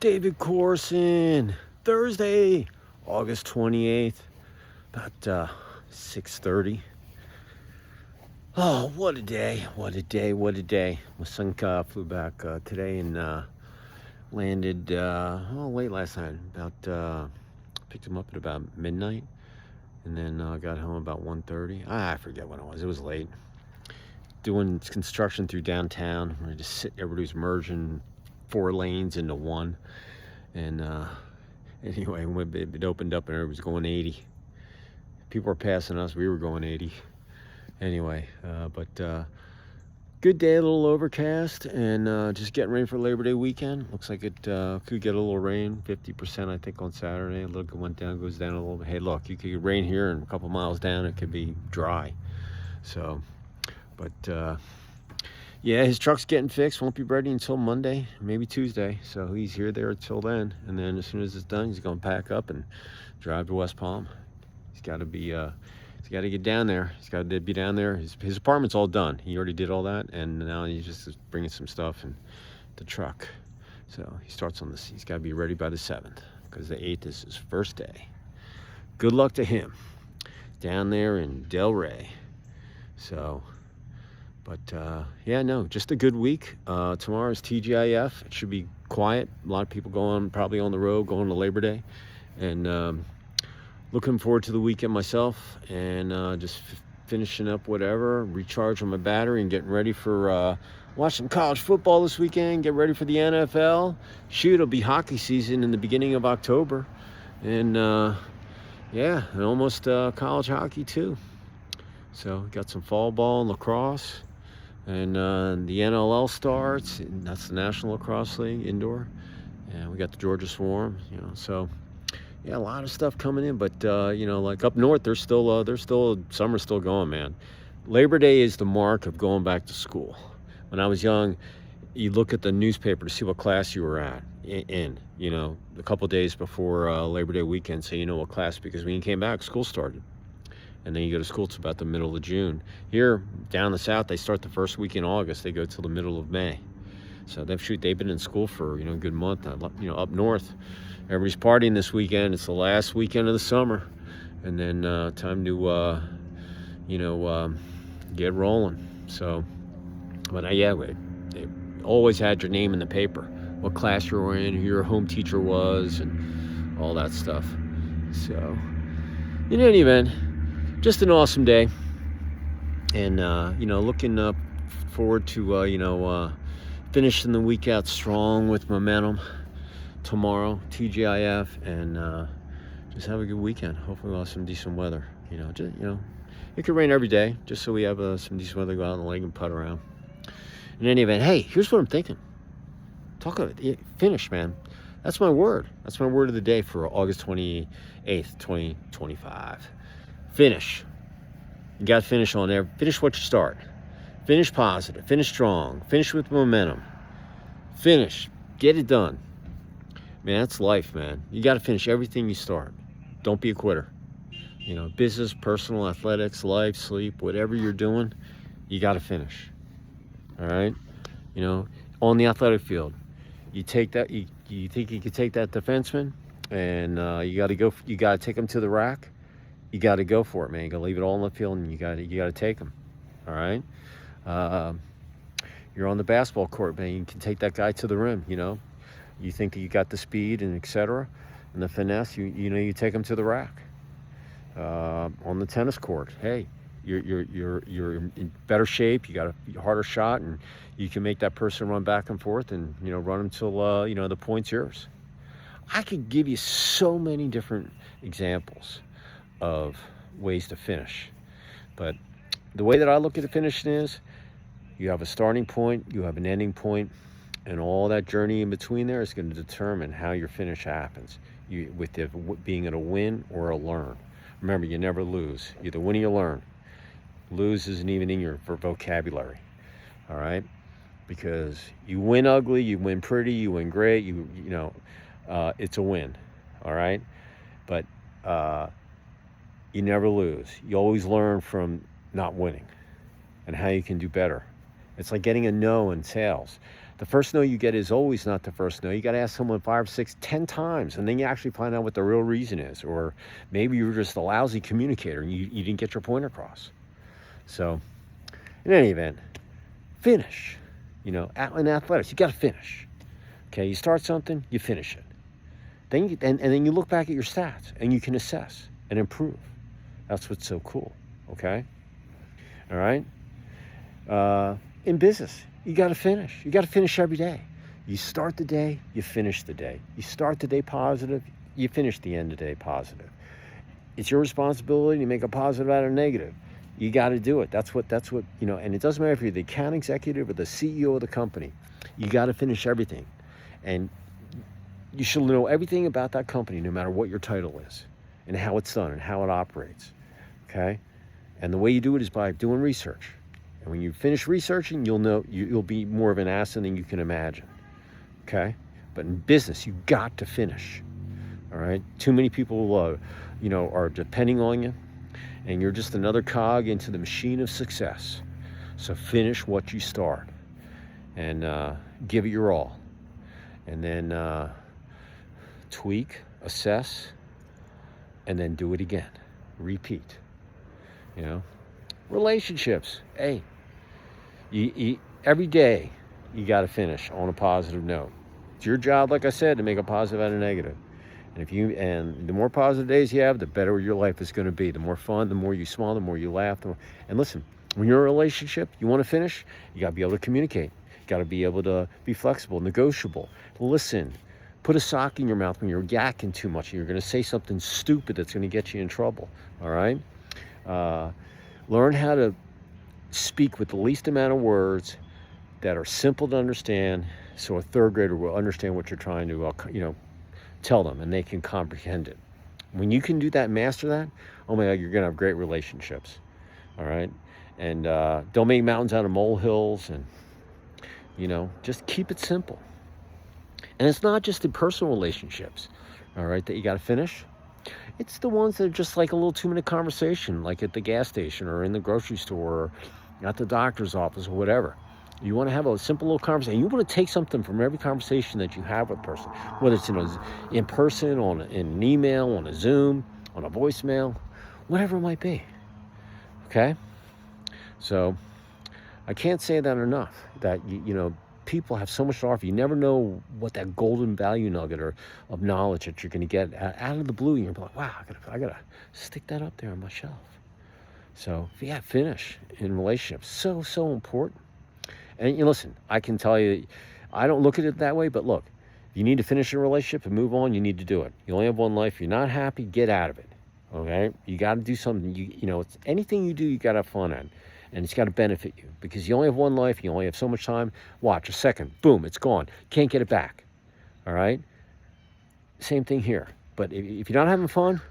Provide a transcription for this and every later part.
David Corson. Thursday, August 28th, about 6:30. Oh, what a day, what a day, what a day. My son flew back today and landed late last night. Picked him up at about midnight and then got home about 1:30. I forget when it was. It was late. Doing construction through downtown. We're just everybody's merging 4 lanes into one. And anyway, when it opened up and everybody was going 80. People were passing us. We were going 80. Anyway, but good day, a little overcast, and just getting ready for Labor Day weekend. Looks like it could get a little rain, 50% I think on Saturday. A little went down, goes down a little bit. Hey, look, you could get rain here, and a couple miles down it could be dry. So, but yeah, his truck's getting fixed. Won't be ready until Monday, maybe Tuesday. So he's here there until then, and then as soon as it's done, he's going to pack up and drive to West Palm. He's got to be. He's got to get down there. He's got to be down there. His apartment's all done. He already did all that, and now he's just bringing some stuff in the truck. So he starts on this. He's got to be ready by the 7th, because the 8th is his first day. Good luck to him down there in Delray. So, but yeah, no, just a good week. Tomorrow is TGIF. It should be quiet. A lot of people probably on the road, going to Labor Day, and looking forward to the weekend myself, and just finishing up whatever, recharging my battery, and getting ready for watch some college football this weekend, get ready for the NFL. Shoot, it'll be hockey season in the beginning of October, and yeah, and almost college hockey too. So got some fall ball and lacrosse, and the NLL starts, and that's the National Lacrosse League indoor, and we got the Georgia Swarm, so. Yeah, a lot of stuff coming in, but like up north, there's still summer's still going, man. Labor Day is the mark of going back to school. When I was young, you look at the newspaper to see what class you were in, a couple days before Labor Day weekend, so you know what class, because when you came back, school started. And then you go to school to about the middle of June. Here, down the south, they start the first week in August. They go till the middle of May. So they've been in school for, a good month. Up north, everybody's partying this weekend. It's the last weekend of the summer. And then time to, get rolling. So, but yeah, they always had your name in the paper. What class you were in, who your home teacher was, and all that stuff. So, in any event, just an awesome day. And, looking forward to, finishing the week out strong with momentum. Tomorrow, TGIF, and just have a good weekend. Hopefully we'll have some decent weather. It could rain every day, just so we have some decent weather to go out on the lake and putt around. In any event, hey, here's what I'm thinking. Talk of it. Finish, man. That's my word. That's my word of the day for August 28th, 2025. Finish. You got to finish on there. Finish what you start. Finish positive. Finish strong. Finish with momentum. Finish. Get it done. Man, that's life, man. You got to finish everything you start. Don't be a quitter. Business, personal, athletics, life, sleep, whatever you're doing, you got to finish. All right? On the athletic field, you take that. You think you could take that defenseman, and you got to go. You got to take him to the rack. You got to go for it, man. You got to leave it all on the field, and you got to take him. All right? You're on the basketball court, man. You can take that guy to the rim. You think that you got the speed and etc. and the finesse. You take him to the rack. On the tennis court, hey, you're in better shape. You got a harder shot, and you can make that person run back and forth, and run until the point's yours. I could give you so many different examples of ways to finish, but the way that I look at the finishing is, you have a starting point, you have an ending point, and all that journey in between there is going to determine how your finish happens. Being it a win or a learn. Remember, you never lose. You either win or you learn. Lose isn't even in your vocabulary. All right? Because you win ugly, you win pretty, you win great. It's a win. All right? But you never lose. You always learn from not winning and how you can do better. It's like getting a no in sales. The first no you get is always not the first no. You got to ask someone 5, 6, 10 times, and then you actually find out what the real reason is. Or maybe you're just a lousy communicator and you didn't get your point across. So, in any event, finish. In athletics, you got to finish. Okay, you start something, you finish it. Then and then you look back at your stats and you can assess and improve. That's what's so cool. Okay, all right. In business, you got to finish. You got to finish every day. You start the day, you finish the day. You start the day positive, you finish the end of the day positive. It's your responsibility to make a positive out of a negative. You got to do it. That's what, and it doesn't matter if you're the account executive or the CEO of the company. You got to finish everything. And you should know everything about that company, no matter what your title is and how it's done and how it operates. Okay? And the way you do it is by doing research. And when you finish researching, you'll know you'll be more of an asset than you can imagine. Okay? But in business, you got to finish. All right? Too many people, are depending on you, and you're just another cog into the machine of success. So finish what you start, and give it your all, and then tweak, assess, and then do it again. Repeat. Relationships. Hey, you every day you got to finish on a positive note. It's your job, like I said, to make a positive out of negative. And the more positive days you have, the better your life is going to be. The more fun, the more you smile, the more you laugh. And listen, when you're in a relationship, you want to finish, you got to be able to communicate. You got to be able to be flexible, negotiable. Listen, put a sock in your mouth when you're yakking too much and you're going to say something stupid that's going to get you in trouble. All right? Learn how to speak with the least amount of words that are simple to understand, so a third grader will understand what you're trying to, tell them, and they can comprehend it. When you can do that, master that, oh my God, you're going to have great relationships. All right? And don't make mountains out of molehills, and, just keep it simple. And it's not just in personal relationships, all right, that you got to finish. It's the ones that are just like a little 2-minute conversation, like at the gas station or in the grocery store or at the doctor's office or whatever. You want to have a simple little conversation. You want to take something from every conversation that you have with a person, whether it's in person, in an email, on a Zoom, on a voicemail, whatever it might be. Okay? So I can't say that enough, that, people have so much to offer. You never know what that golden value nugget of knowledge that you're going to get out of the blue. You're like, wow, I gotta stick that up there on my shelf. So yeah, finish in relationships. So important. And listen, I can tell you, I don't look at it that way, but look, you need to finish a relationship and move on. You need to do it. You only have one life. If you're not happy, get out of it. Okay? You got to do something. It's anything you do, you got to have fun at. And it's got to benefit you, because you only have one life. You only have so much time. Watch a second, boom, it's gone. Can't get it back. All right? Same thing here. But if you're not having fun,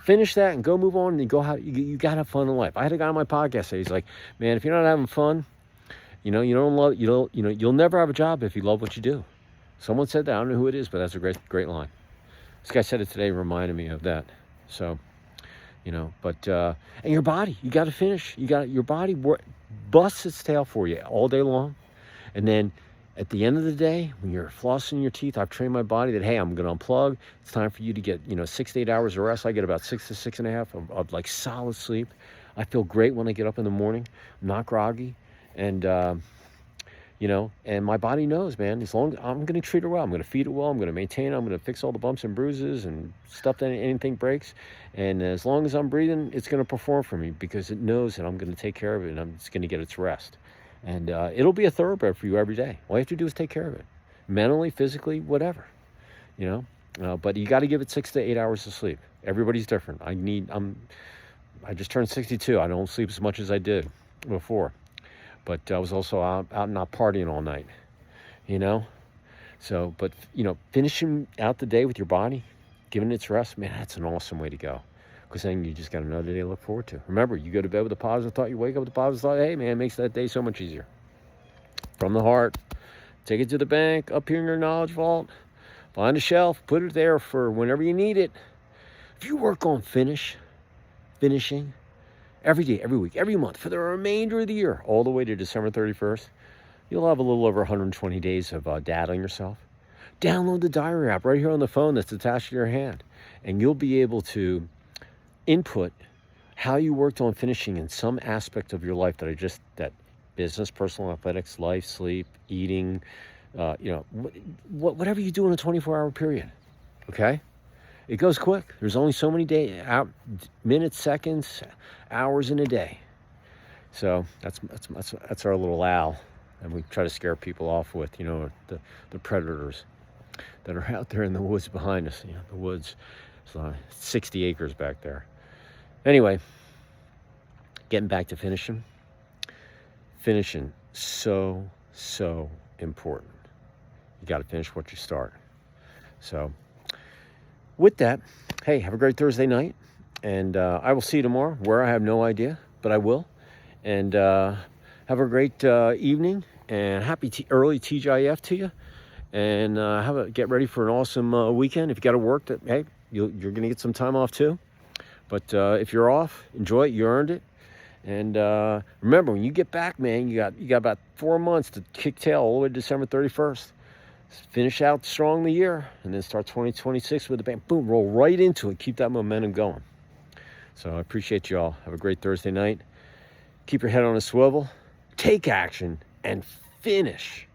finish that and go move on, and you got to have fun in life. I had a guy on my podcast say, he's like, man, if you're not having fun, you'll never have a job if you love what you do. Someone said that. I don't know who it is, but that's a great line. This guy said it today, reminded me of that. So, and your body, you got to finish. Your body busts its tail for you all day long. And then at the end of the day, when you're flossing your teeth, I've trained my body that, hey, I'm going to unplug. It's time for you to get, 6 to 8 hours of rest. I get about 6 to 6.5 of like solid sleep. I feel great when I get up in the morning. I'm not groggy. And, and my body knows, man, as long as I'm going to treat it well, I'm going to feed it well, I'm going to maintain it, I'm going to fix all the bumps and bruises and stuff that anything breaks. And as long as I'm breathing, it's going to perform for me, because it knows that I'm going to take care of it, and it's going to get its rest. And it'll be a thoroughbred for you every day. All you have to do is take care of it, mentally, physically, whatever, but you got to give it 6 to 8 hours of sleep. Everybody's different. I just turned 62. I don't sleep as much as I did before. But I was also out not partying all night, So, but, finishing out the day with your body, giving it its rest, man, that's an awesome way to go. Because then you just got another day to look forward to. Remember, you go to bed with a positive thought, you wake up with a positive thought, hey, man, it makes that day so much easier. From the heart, take it to the bank, up here in your knowledge vault, find a shelf, put it there for whenever you need it. If you work on finishing, every day, every week, every month, for the remainder of the year, all the way to December 31st, you'll have a little over 120 days of data on yourself. Download the diary app right here on the phone that's attached to your hand, and you'll be able to input how you worked on finishing in some aspect of your life that business, personal, athletics, life, sleep, eating, whatever you do in a 24-hour period. Okay? It goes quick. There's only so many minutes, seconds, hours in a day. So that's our little owl, and we try to scare people off with, the predators that are out there in the woods behind us. The woods, it's 60 acres back there. Anyway, getting back to finishing. Finishing, so important. You got to finish what you start. So with that, hey, have a great Thursday night, and I will see you tomorrow, where I have no idea, but I will. And have a great evening, and happy early TGIF to you. And get ready for an awesome weekend. If you got to work, hey, you're going to get some time off too. But if you're off, enjoy it. You earned it. And remember, when you get back, man, you got about 4 months to kick tail all the way to December 31st. Finish out strong the year, and then start 2026 with a bang. Boom, roll right into it. Keep that momentum going. So I appreciate you all. Have a great Thursday night. Keep your head on a swivel. Take action and finish.